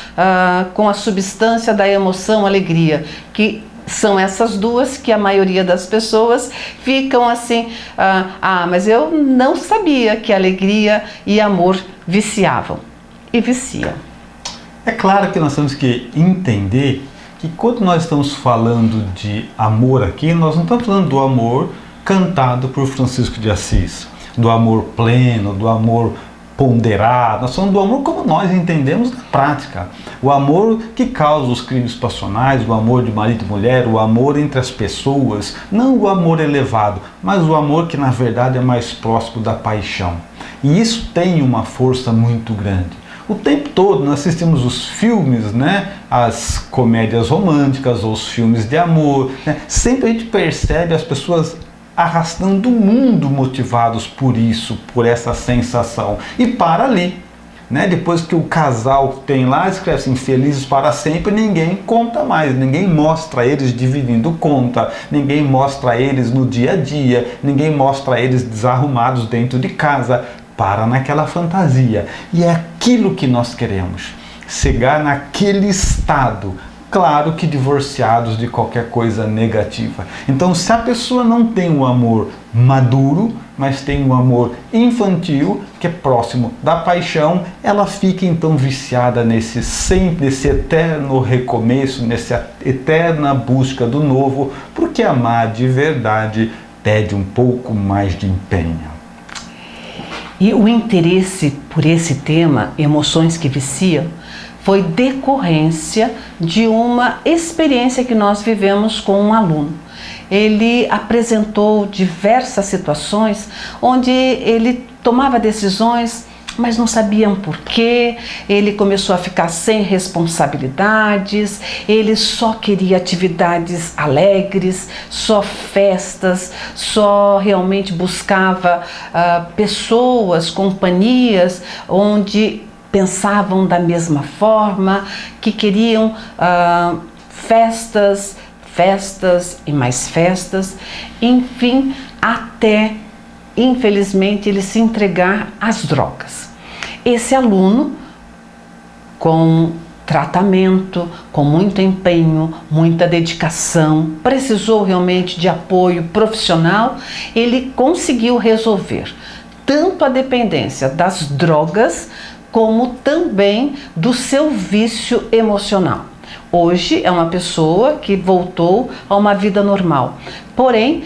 com a substância da emoção alegria, que são essas duas que a maioria das pessoas ficam assim, mas eu não sabia que alegria e amor viciavam. E viciam. É claro que nós temos que entender que quando nós estamos falando de amor aqui, nós não estamos falando do amor cantado por Francisco de Assis, do amor pleno, do amor ponderado, nós falamos do amor como nós entendemos na prática. O amor que causa os crimes passionais, o amor de marido e mulher, o amor entre as pessoas, não o amor elevado, mas o amor que na verdade é mais próximo da paixão. E isso tem uma força muito grande. O tempo todo nós assistimos os filmes, né? As comédias românticas ou os filmes de amor, né? Sempre a gente percebe as pessoas arrastando o mundo motivados por isso, por essa sensação. E para ali, né? Depois que o casal tem lá, escreve assim, felizes para sempre, ninguém conta mais, ninguém mostra eles dividindo conta, ninguém mostra eles no dia a dia, ninguém mostra eles desarrumados dentro de casa, para naquela fantasia. E é aquilo que nós queremos, chegar naquele estado, claro que divorciados de qualquer coisa negativa. Então, se a pessoa não tem um amor maduro, mas tem um amor infantil, que é próximo da paixão, ela fica então viciada nesse eterno recomeço, nessa eterna busca do novo, porque amar de verdade pede um pouco mais de empenho. E o interesse por esse tema, emoções que viciam, foi decorrência de uma experiência que nós vivemos com um aluno. Ele apresentou diversas situações onde ele tomava decisões, mas não sabiam por quê. Ele começou a ficar sem responsabilidades, ele só queria atividades alegres, só festas, só realmente buscava pessoas, companhias onde pensavam da mesma forma, que queriam festas e mais festas, enfim, até infelizmente ele se entregar às drogas. Esse aluno, com tratamento, com muito empenho, muita dedicação, precisou realmente de apoio profissional, ele conseguiu resolver tanto a dependência das drogas, como também do seu vício emocional. Hoje é uma pessoa que voltou a uma vida normal, porém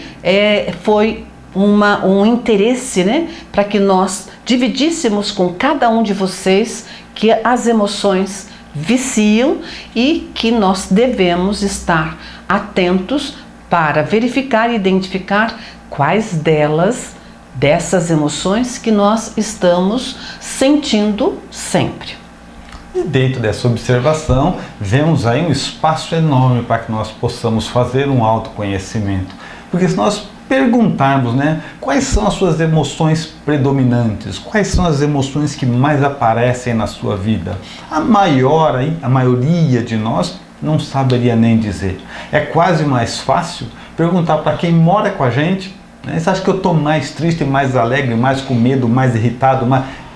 foi um interesse, né, para que nós dividíssemos com cada um de vocês que as emoções viciam e que nós devemos estar atentos para verificar e identificar quais dessas emoções que nós estamos sentindo sempre. E dentro dessa observação, vemos aí um espaço enorme para que nós possamos fazer um autoconhecimento. Porque se nós perguntarmos, né, quais são as suas emoções predominantes, quais são as emoções que mais aparecem na sua vida, a maioria de nós não saberia nem dizer. É quase mais fácil perguntar para quem mora com a gente, né, você acha que eu estou mais triste, mais alegre, mais com medo, mais irritado?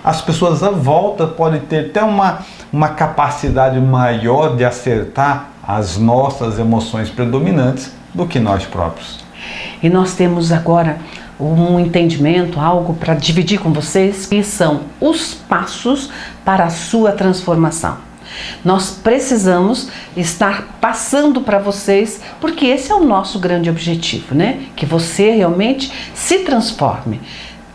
As pessoas à volta podem ter até uma capacidade maior de acertar as nossas emoções predominantes do que nós próprios. E nós temos agora um entendimento, algo para dividir com vocês, que são os passos para a sua transformação. Nós precisamos estar passando para vocês, porque esse é o nosso grande objetivo, né? Que você realmente se transforme,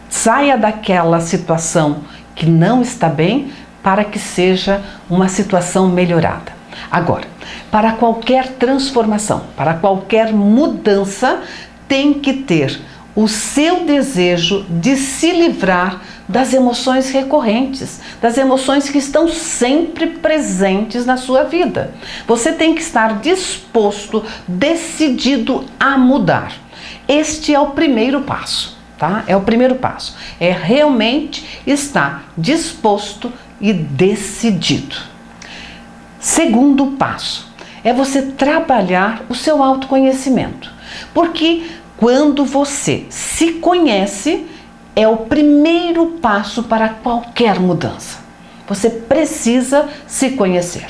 saia daquela situação que não está bem para que seja uma situação melhorada. Agora, para qualquer transformação, para qualquer mudança, tem que ter o seu desejo de se livrar das emoções recorrentes, das emoções que estão sempre presentes na sua vida. Você tem que estar disposto, decidido a mudar. Este é o primeiro passo, tá? É o primeiro passo. É realmente estar disposto e decidido. Segundo passo é você trabalhar o seu autoconhecimento. Porque quando você se conhece, é o primeiro passo para qualquer mudança. Você precisa se conhecer.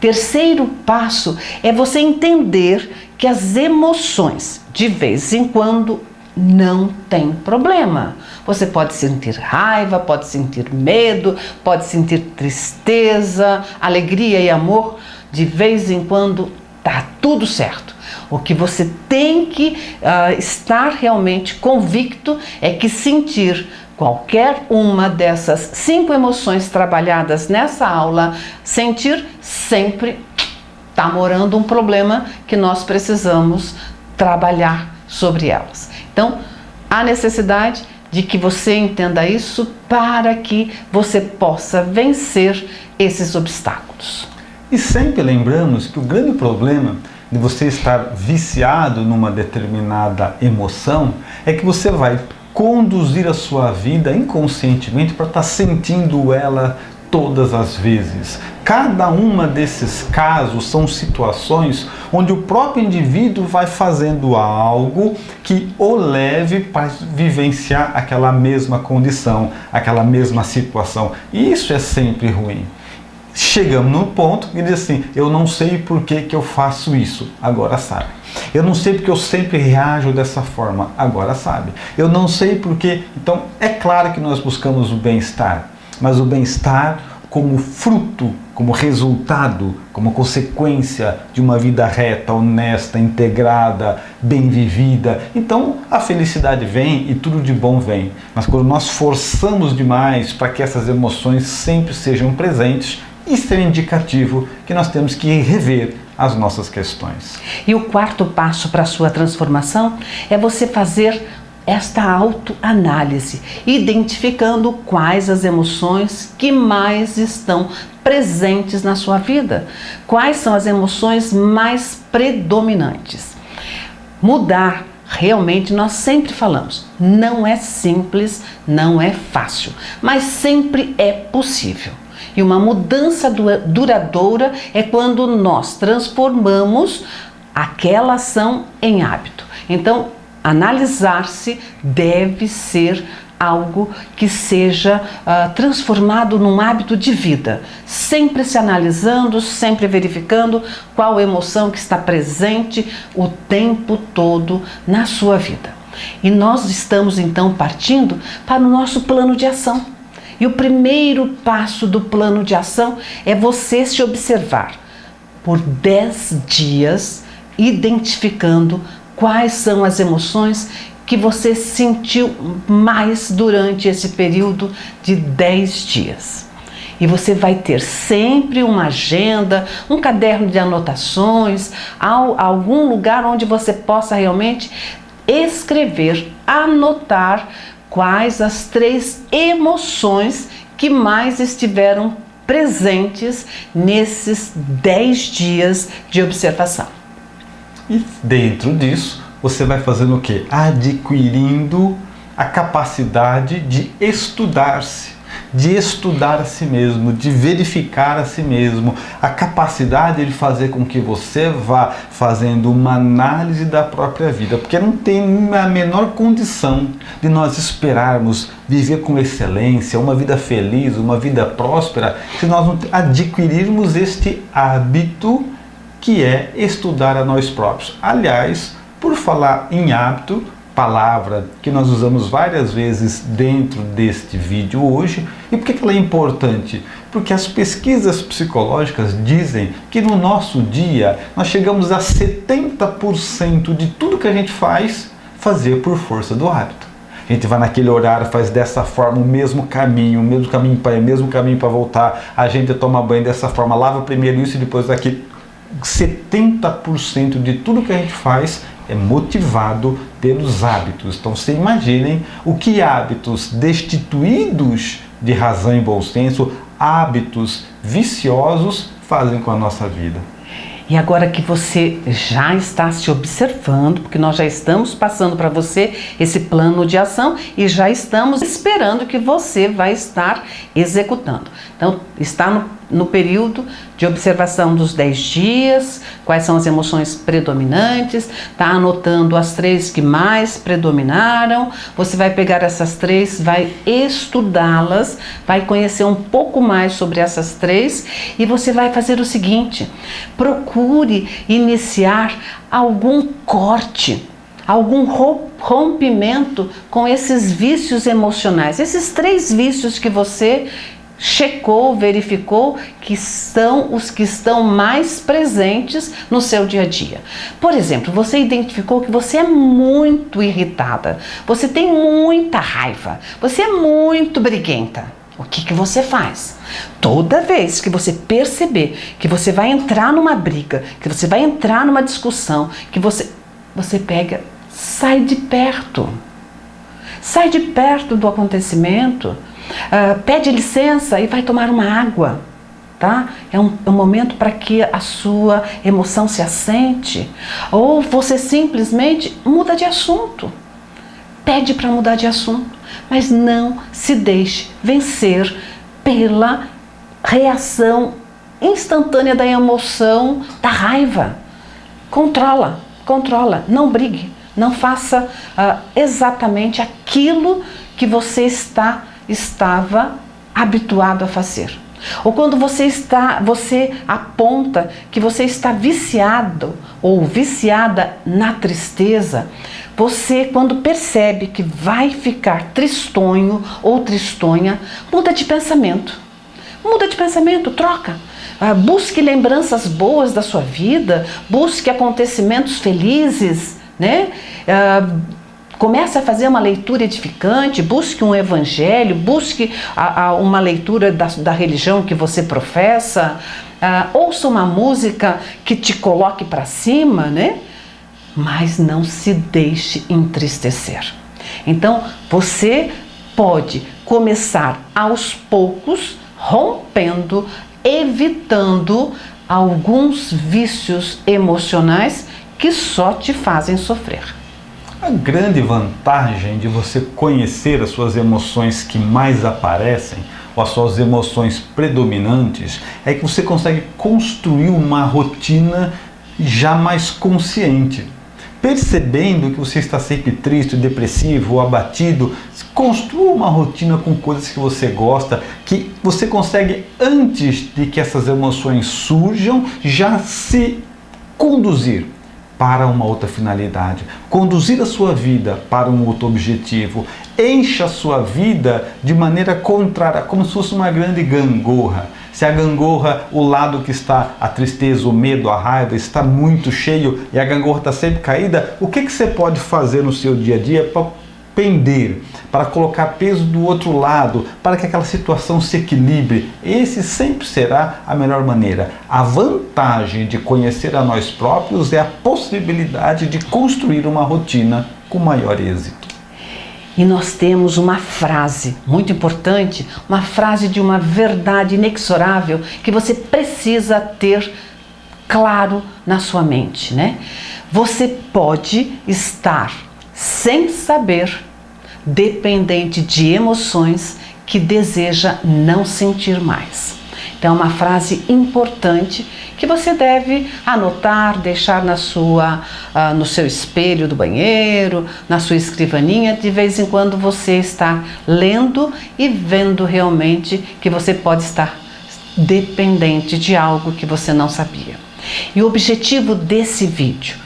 Terceiro passo é você entender que as emoções, de vez em quando, não tem problema. Você pode sentir raiva, pode sentir medo, pode sentir tristeza, alegria e amor. De vez em quando, tá tudo certo. O que você tem que estar realmente convicto é que sentir qualquer uma dessas 5 emoções trabalhadas nessa aula, sentir sempre está morando um problema que nós precisamos trabalhar sobre elas. Então, há necessidade de que você entenda isso para que você possa vencer esses obstáculos. E sempre lembramos que o grande problema de você estar viciado numa determinada emoção é que você vai conduzir a sua vida inconscientemente para estar sentindo ela todas as vezes. Cada uma desses casos são situações onde o próprio indivíduo vai fazendo algo que o leve para vivenciar aquela mesma condição, aquela mesma situação. E isso é sempre ruim. Chegamos no ponto que diz assim, eu não sei por que eu faço isso, agora sabe. Eu não sei porque eu sempre reajo dessa forma, agora sabe. Eu não sei porque... Então, é claro que nós buscamos o bem-estar, mas o bem-estar como fruto, como resultado, como consequência de uma vida reta, honesta, integrada, bem vivida. Então a felicidade vem e tudo de bom vem. Mas quando nós forçamos demais para que essas emoções sempre sejam presentes, isso é indicativo que nós temos que rever as nossas questões. E o quarto passo para a sua transformação é você fazer esta autoanálise, identificando quais as emoções que mais estão presentes na sua vida, quais são as emoções mais predominantes. Mudar, realmente, nós sempre falamos, não é simples, não é fácil, mas sempre é possível. E uma mudança duradoura é quando nós transformamos aquela ação em hábito. Então, analisar-se deve ser algo que seja transformado num hábito de vida, sempre se analisando, sempre verificando qual emoção que está presente o tempo todo na sua vida. E nós estamos então partindo para o nosso plano de ação. E o primeiro passo do plano de ação é você se observar por 10 dias, identificando quais são as emoções que você sentiu mais durante esse período de 10 dias. E você vai ter sempre uma agenda, um caderno de anotações, algum lugar onde você possa realmente escrever, anotar quais as 3 emoções que mais estiveram presentes nesses 10 dias de observação. E dentro disso, você vai fazendo o quê? Adquirindo a capacidade de estudar-se, de estudar a si mesmo, de verificar a si mesmo, a capacidade de fazer com que você vá fazendo uma análise da própria vida, porque não tem a menor condição de nós esperarmos viver com excelência, uma vida feliz, uma vida próspera, se nós não adquirirmos este hábito que é estudar a nós próprios. Aliás, por falar em hábito, palavra que nós usamos várias vezes dentro deste vídeo hoje, e por que ela é importante? Porque as pesquisas psicológicas dizem que no nosso dia nós chegamos a 70% de tudo que a gente faz, fazer por força do hábito. A gente vai naquele horário, faz dessa forma, o mesmo caminho para ir, o mesmo caminho para voltar, a gente toma banho dessa forma, lava primeiro isso e depois aquilo. 70% de tudo que a gente faz é motivado pelos hábitos. Então, você imaginem o que hábitos destituídos de razão e bom senso, hábitos viciosos fazem com a nossa vida. E agora que você já está se observando, porque nós já estamos passando para você esse plano de ação e já estamos esperando que você vai estar executando. Então, está no período de observação dos 10 dias, quais são as emoções predominantes, está anotando as 3 que mais predominaram, você vai pegar essas 3, vai estudá-las, vai conhecer um pouco mais sobre essas 3 e você vai fazer o seguinte: procure iniciar algum corte, algum rompimento com esses vícios emocionais, esses 3 vícios que você checou, verificou que são os que estão mais presentes no seu dia a dia. Por exemplo, você identificou que você é muito irritada, você tem muita raiva, você é muito briguenta. O que você faz? Toda vez que você perceber que você vai entrar numa briga, que você vai entrar numa discussão, que você pega, sai de perto do acontecimento. Pede licença e vai tomar uma água, tá? É um momento para que a sua emoção se assente. Ou você simplesmente muda de assunto. Pede para mudar de assunto, mas não se deixe vencer pela reação instantânea da emoção, da raiva. Controla, não brigue, não faça exatamente aquilo que você estava habituado a fazer. Ou quando você aponta que você está viciado ou viciada na tristeza, você, quando percebe que vai ficar tristonho ou tristonha, muda de pensamento, troca. Busque lembranças boas da sua vida, busque acontecimentos felizes, né? Comece a fazer uma leitura edificante, busque um evangelho, busque uma leitura da religião que você professa, ouça uma música que te coloque para cima, né? Mas não se deixe entristecer. Então, você pode começar aos poucos, rompendo, evitando alguns vícios emocionais que só te fazem sofrer. A grande vantagem de você conhecer as suas emoções que mais aparecem, ou as suas emoções predominantes, é que você consegue construir uma rotina já mais consciente. Percebendo que você está sempre triste, depressivo ou abatido, construa uma rotina com coisas que você gosta, que você consegue, antes de que essas emoções surjam, já se conduzir para uma outra finalidade, conduzir a sua vida para um outro objetivo. Encha a sua vida de maneira contrária, como se fosse uma grande gangorra. Se a gangorra, o lado que está a tristeza, o medo, a raiva, está muito cheio e a gangorra está sempre caída, o que você pode fazer no seu dia a dia para pender, para colocar peso do outro lado, para que aquela situação se equilibre? Esse sempre será a melhor maneira. A vantagem de conhecer a nós próprios é a possibilidade de construir uma rotina com maior êxito. E nós temos uma frase muito importante, uma frase de uma verdade inexorável que você precisa ter claro na sua mente, né? Você pode estar sem saber, dependente de emoções que deseja não sentir mais. Então é uma frase importante que você deve anotar, deixar no seu espelho do banheiro, na sua escrivaninha. De vez em quando você está lendo e vendo realmente que você pode estar dependente de algo que você não sabia. E o objetivo desse vídeo,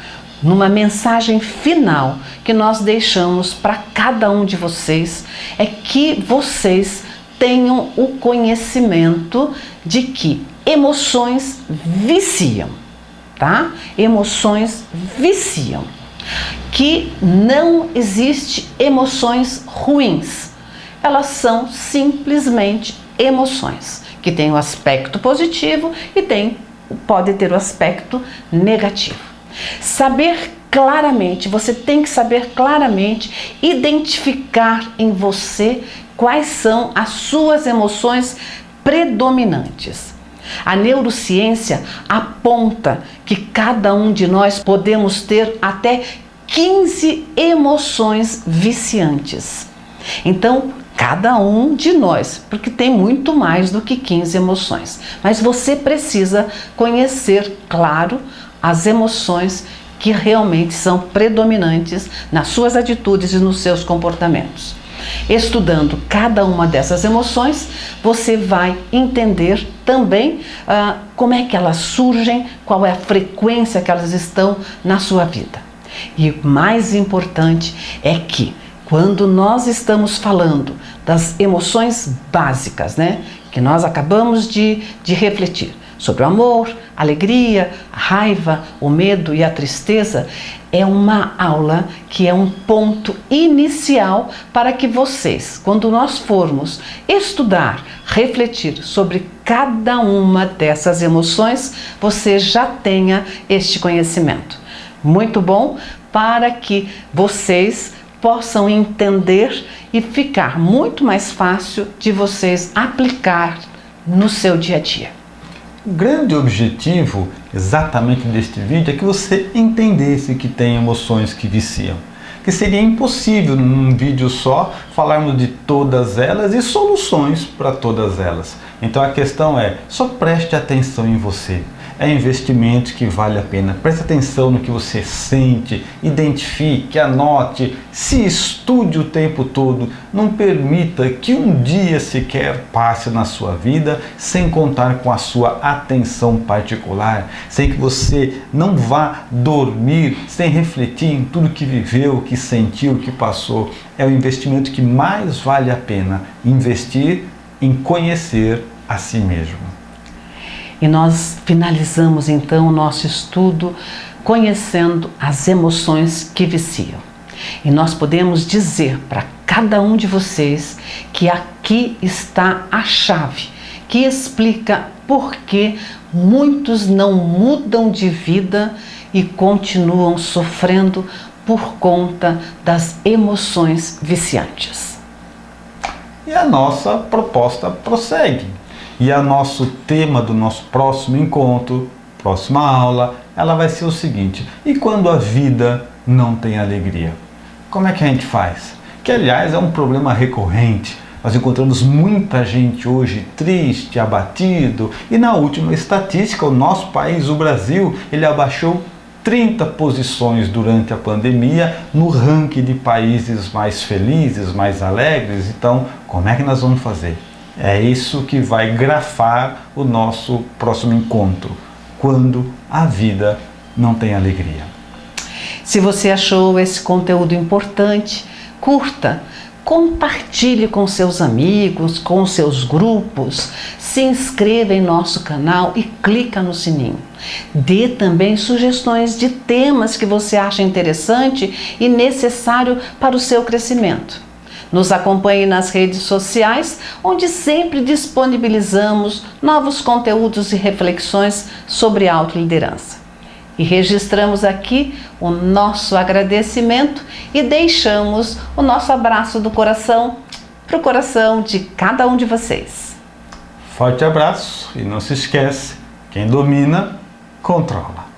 numa mensagem final que nós deixamos para cada um de vocês, é que vocês tenham o conhecimento de que emoções viciam, tá? Emoções viciam. Que não existe emoções ruins. Elas são simplesmente emoções, que têm o aspecto positivo e pode ter o aspecto negativo. Saber claramente, você tem que saber claramente identificar em você quais são as suas emoções predominantes. A neurociência aponta que cada um de nós podemos ter até 15 emoções viciantes. Então, cada um de nós, porque tem muito mais do que 15 emoções. Mas você precisa conhecer, claro, as emoções que realmente são predominantes nas suas atitudes e nos seus comportamentos. Estudando cada uma dessas emoções, você vai entender também como é que elas surgem, qual é a frequência que elas estão na sua vida. E o mais importante é que, quando nós estamos falando das emoções básicas, né, que nós acabamos de refletir, sobre o amor, a alegria, a raiva, o medo e a tristeza, é uma aula que é um ponto inicial para que vocês, quando nós formos estudar, refletir sobre cada uma dessas emoções, você já tenha este conhecimento. Muito bom, para que vocês possam entender e ficar muito mais fácil de vocês aplicar no seu dia a dia. O grande objetivo exatamente deste vídeo é que você entendesse que tem emoções que viciam. Que seria impossível num vídeo só falarmos de todas elas e soluções para todas elas. Então a questão é, só preste atenção em você. É investimento que vale a pena. Preste atenção no que você sente, identifique, anote, se estude o tempo todo. Não permita que um dia sequer passe na sua vida sem contar com a sua atenção particular, sem que você não vá dormir sem refletir em tudo que viveu, que sentiu, que passou. É o investimento que mais vale a pena, investir em conhecer a si mesmo. E nós finalizamos então o nosso estudo conhecendo as emoções que viciam. E nós podemos dizer para cada um de vocês que aqui está a chave que explica por que muitos não mudam de vida e continuam sofrendo por conta das emoções viciantes. E a nossa proposta prossegue. E o nosso tema do nosso próximo encontro, próxima aula, ela vai ser o seguinte: e quando a vida não tem alegria? Como é que a gente faz? Que, aliás, é um problema recorrente. Nós encontramos muita gente hoje triste, abatido, e na última estatística, o nosso país, o Brasil, ele abaixou 30 posições durante a pandemia no ranking de países mais felizes, mais alegres. Então, como é que nós vamos fazer? É isso que vai grafar o nosso próximo encontro, quando a vida não tem alegria. Se você achou esse conteúdo importante, curta, compartilhe com seus amigos, com seus grupos, se inscreva em nosso canal e clica no sininho. Dê também sugestões de temas que você acha interessante e necessário para o seu crescimento. Nos acompanhe nas redes sociais, onde sempre disponibilizamos novos conteúdos e reflexões sobre autoliderança. E registramos aqui o nosso agradecimento e deixamos o nosso abraço do coração para o coração de cada um de vocês. Forte abraço e não se esquece, quem domina, controla.